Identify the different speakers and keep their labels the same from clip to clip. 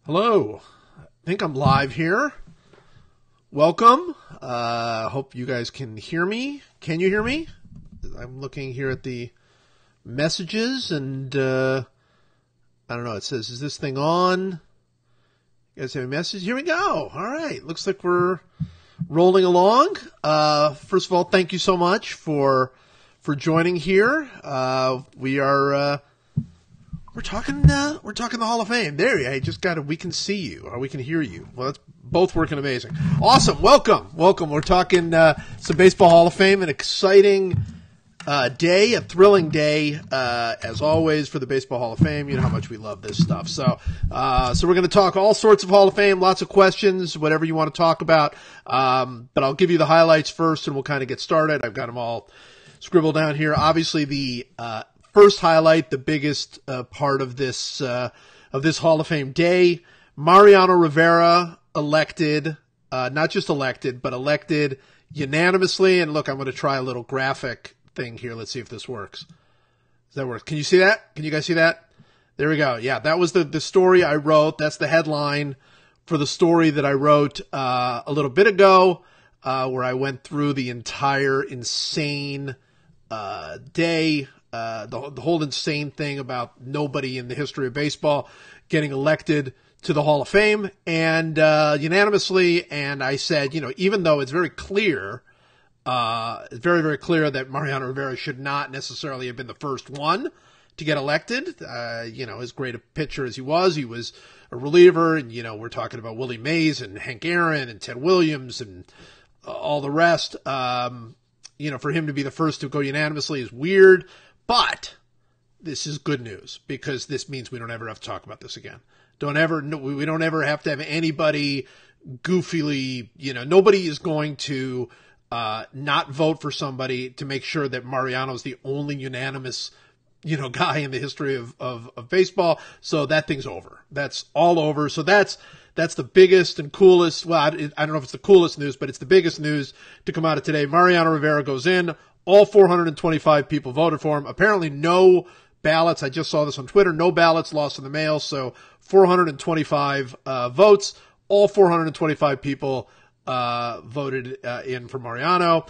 Speaker 1: Hello. I think I'm live here. Welcome. Hope you guys can hear me. Can you hear me? I'm looking here at the messages and I don't know. It says, is this thing on? You guys have a message? Here we go. All right. Looks like we're rolling along. First of all, thank you so much for joining here. We're talking the Hall of Fame. There, I just got it. We can see you or we can hear you. Well, that's both working amazing. Awesome. Welcome. We're talking some Baseball Hall of Fame, an exciting day, a thrilling day, as always for the Baseball Hall of Fame. You know how much we love this stuff. So we're going to talk all sorts of Hall of Fame, lots of questions, whatever you want to talk about. But I'll give you the highlights first and we'll kind of get started. I've got them all scribbled down here. Obviously the first highlight, the biggest part of this Hall of Fame day, Mariano Rivera elected, not just elected, but elected unanimously. And look, I'm going to try a little graphic thing here. Let's see if this works. Does that work? Can you see that? Can you guys see that? There we go. Yeah, that was the story I wrote. That's the headline for the story that I wrote a little bit ago, where I went through the entire insane day. The whole insane thing about nobody in the history of baseball getting elected to the Hall of Fame and unanimously. And I said, even though it's very clear, very, very clear that Mariano Rivera should not necessarily have been the first one to get elected. As great a pitcher as he was a reliever. And, we're talking about Willie Mays and Hank Aaron and Ted Williams and all the rest. For him to be the first to go unanimously is weird. But this is good news because this means we don't ever have to talk about this again. We don't ever have to have anybody goofily, nobody is going to not vote for somebody to make sure that Mariano's the only unanimous, guy in the history of baseball. So that thing's over. That's all over. So that's the biggest and coolest. Well, I don't know if it's the coolest news, but it's the biggest news to come out of today. Mariano Rivera goes in. All 425 people voted for him. Apparently no ballots. I just saw this on Twitter. No ballots lost in the mail. So 425 votes. All 425 people voted in for Mariano.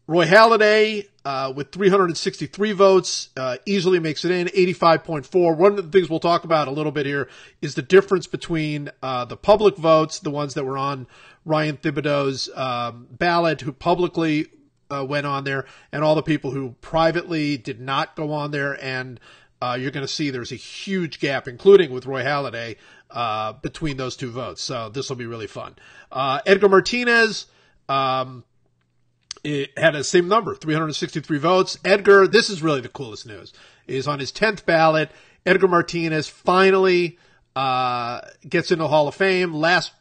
Speaker 1: Roy Halladay with 363 votes easily makes it in, 85.4. One of the things we'll talk about a little bit here is the difference between the public votes, the ones that were on Ryan Thibodeau's ballot, who publicly went on there, and all the people who privately did not go on there. And you're going to see there's a huge gap, including with Roy Halladay, between those two votes. So this will be really fun. Edgar Martinez it had the same number, 363 votes. Edgar, this is really the coolest news, is on his 10th ballot. Edgar Martinez finally gets into the Hall of Fame. Last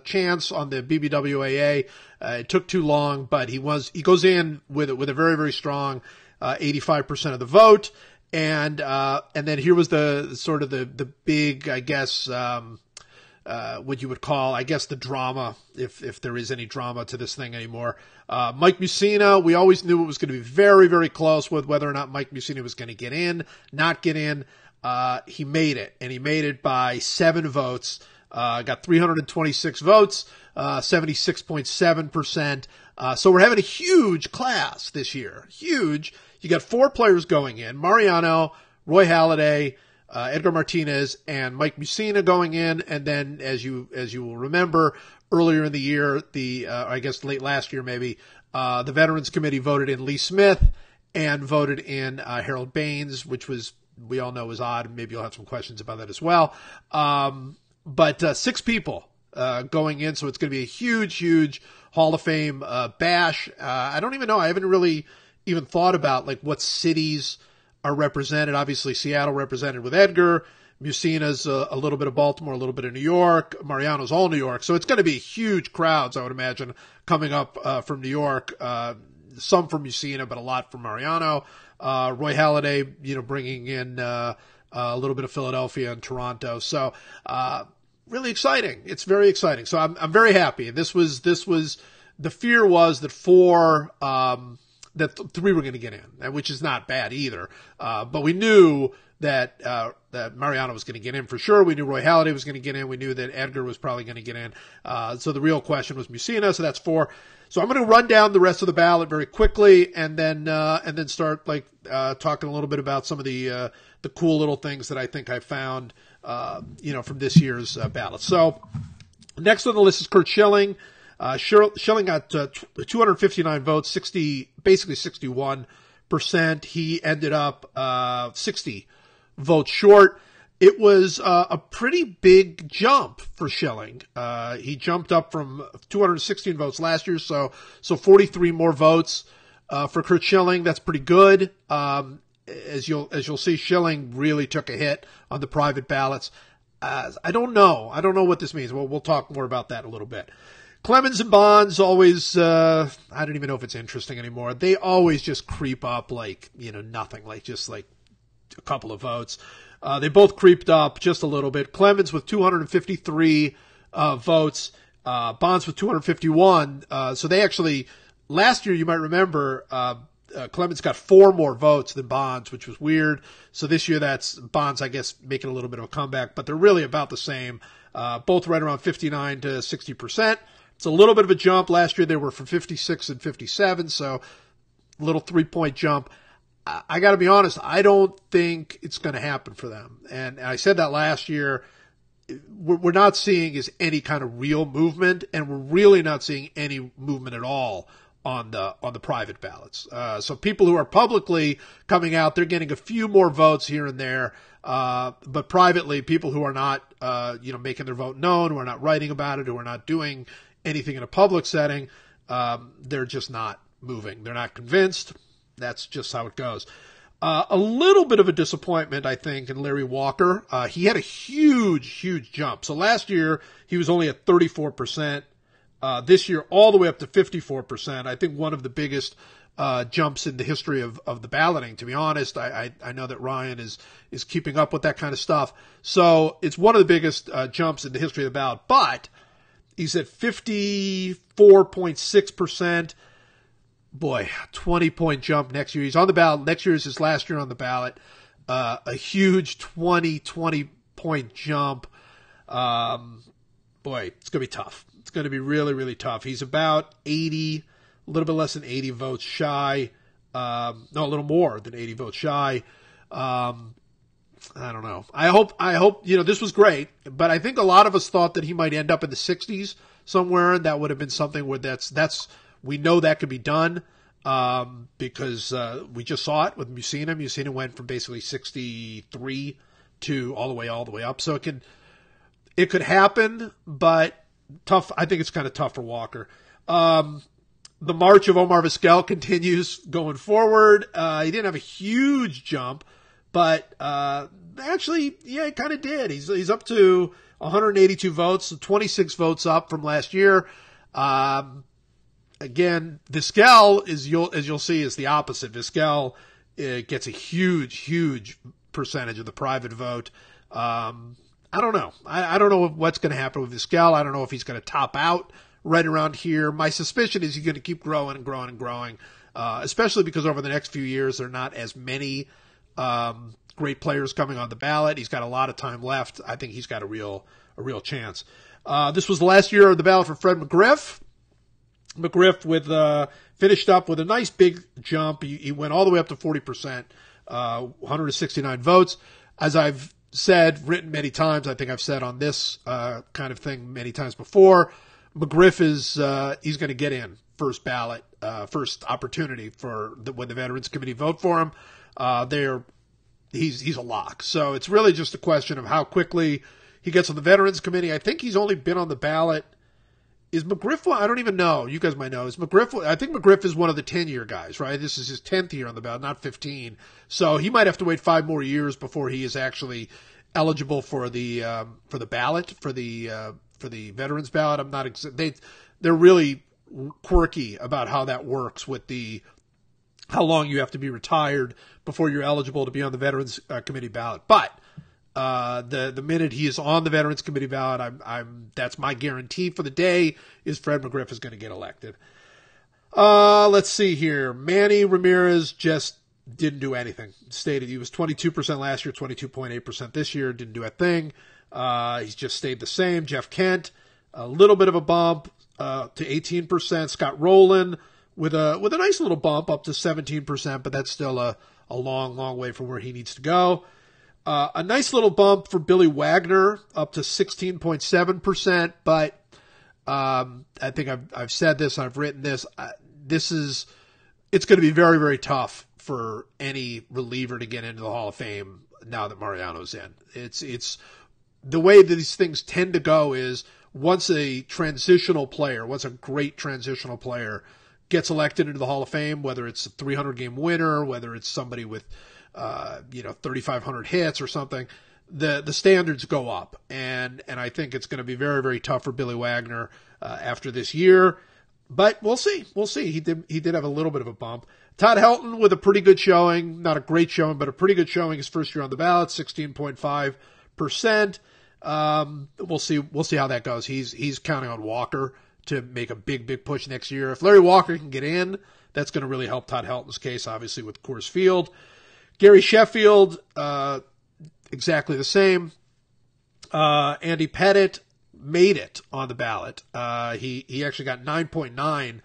Speaker 1: chance on the BBWAA. It took too long, but he goes in with a very, very strong 85% of the vote. And then here was the sort of the big, I guess, what you would call, I guess, the drama, if there is any drama to this thing anymore. Mike Mussina, we always knew it was going to be very, very close with whether or not Mike Mussina was going to get in, not get in. He made it, and he made it by 7 votes. Got 326 votes, 76.7%. So we're having a huge class this year. Huge. You got 4 players going in: Mariano, Roy Halladay, Edgar Martinez, and Mike Mussina going in. And then, as you will remember, earlier in the year, I guess late last year maybe, the Veterans Committee voted in Lee Smith and voted in Harold Baines, which we all know was odd. Maybe you'll have some questions about that as well. But 6 people going in, so it's going to be a huge, huge Hall of Fame bash. I don't even know. I haven't really even thought about like what cities are represented. Obviously, Seattle represented with Edgar. Mussina's a little bit of Baltimore, a little bit of New York. Mariano's all New York. So it's going to be huge crowds, I would imagine, coming up from New York. Some from Mussina, but a lot from Mariano. Roy Halladay, bringing in a little bit of Philadelphia and Toronto. So really exciting. It's very exciting. So I'm very happy. This was the fear was that for that three were going to get in, which is not bad either. But we knew that Mariano was going to get in for sure. We knew Roy Halladay was going to get in. We knew that Edgar was probably going to get in. So the real question was Mussina. So that's 4. So I'm going to run down the rest of the ballot very quickly, and then start talking a little bit about some of the cool little things that I think I found, from this year's ballot. So next on the list is Curt Schilling. Schilling got 259 votes, basically 61%. He ended up 60 votes short. It was a pretty big jump for Schilling. He jumped up from 216 votes last year, so 43 more votes for Curt Schilling. That's pretty good. As you'll see, Schilling really took a hit on the private ballots. I don't know what this means. We'll talk more about that in a little bit. Clemens and Bonds always, I don't even know if it's interesting anymore. They always just creep up nothing, just a couple of votes. They both creeped up just a little bit. Clemens with 253 votes, Bonds with 251. So they actually, last year, you might remember, Clemens got 4 more votes than Bonds, which was weird. So this year that's Bonds, I guess, making a little bit of a comeback, but they're really about the same. Both right around 59 to 60%. It's a little bit of a jump. Last year they were from 56 and 57, so a little 3-point jump. I got to be honest, I don't think it's going to happen for them. And I said that last year. We're not seeing is any kind of real movement, and we're really not seeing any movement at all on the private ballots. So people who are publicly coming out, they're getting a few more votes here and there. But privately, people who are not, making their vote known, who are not writing about it, who are not doing anything in a public setting, they're just not moving. They're not convinced. That's just how it goes. A little bit of a disappointment, I think, in Larry Walker. He had a huge jump. So last year, he was only at 34%. This year, all the way up to 54%. I think one of the biggest jumps in the history of the balloting, to be honest. I know that Ryan is keeping up with that kind of stuff. So it's one of the biggest jumps in the history of the ballot. But he's at 54.6%. Boy, 20-point jump next year. He's on the ballot. Next year is his last year on the ballot. A huge 20-point jump. Boy, it's going to be tough. It's going to be really, really tough. He's about 80, a little bit less than 80 votes shy. No, a little more than 80 votes shy. I don't know. I hope, this was great, but I think a lot of us thought that he might end up in the 60s somewhere, and that would have been something where we know that could be done, because, we just saw it with Mussina. Mussina went from basically 63 to all the way up. So it could happen, but tough. I think it's kind of tough for Walker. The march of Omar Vizquel continues going forward. He didn't have a huge jump, but actually, yeah, he kind of did. He's up to 182 votes, so 26 votes up from last year. Again, Vizquel as you'll see, is the opposite. Vizquel gets a huge percentage of the private vote. I don't know. I don't know what's going to happen with Vizquel. I don't know if he's going to top out right around here. My suspicion is he's going to keep growing and growing and growing, especially because over the next few years there are not as many great players coming on the ballot. He's got a lot of time left. I think he's got a real chance. This was the last year of the ballot for Fred McGriff. McGriff finished up with a nice big jump. He went all the way up to 40%, 169 votes. As I've written many times, I think I've said on this kind of thing many times before, McGriff he's going to get in first ballot, first opportunity when the Veterans Committee vote for him. He's a lock. So it's really just a question of how quickly he gets on the Veterans Committee. I think he's only been on the ballot. Is McGriff one? I don't even know. You guys might know. I think McGriff is one of the 10-year guys, right? This is his 10th year on the ballot, not 15. So he might have to wait 5 more years before he is actually eligible for the ballot, for the veterans ballot. I'm not they're really quirky about how that works with how long you have to be retired before you're eligible to be on the Veterans Committee ballot. But the minute he is on the Veterans Committee ballot, that's my guarantee for the day, is Fred McGriff is going to get elected. Let's see here. Manny Ramirez just didn't do anything. Stated he was 22% last year, 22.8% this year. Didn't do a thing. He's just stayed the same. Jeff Kent, a little bit of a bump to 18%. Scott Rowland with a nice little bump up to 17%, but that's still a long, long way from where he needs to go. A nice little bump for Billy Wagner up to 16.7%, but I think I've said this, I've written this. It's going to be very, very tough for any reliever to get into the Hall of Fame now that Mariano's in. It's the way that these things tend to go is once a great transitional player gets elected into the Hall of Fame, whether it's a 300-game winner, whether it's somebody with 3,500 hits or something, the standards go up, and I think it's going to be very, very tough for Billy Wagner after this year. But we'll see. He did have a little bit of a bump. Todd Helton with a pretty good showing, not a great showing, but a pretty good showing. His first year on the ballot, 16.5%. We'll see how that goes. He's counting on Walker to make a big push next year. If Larry Walker can get in, that's going to really help Todd Helton's case, obviously with Coors Field. Gary Sheffield, exactly the same. Andy Pettitte made it on the ballot. He actually got 9.9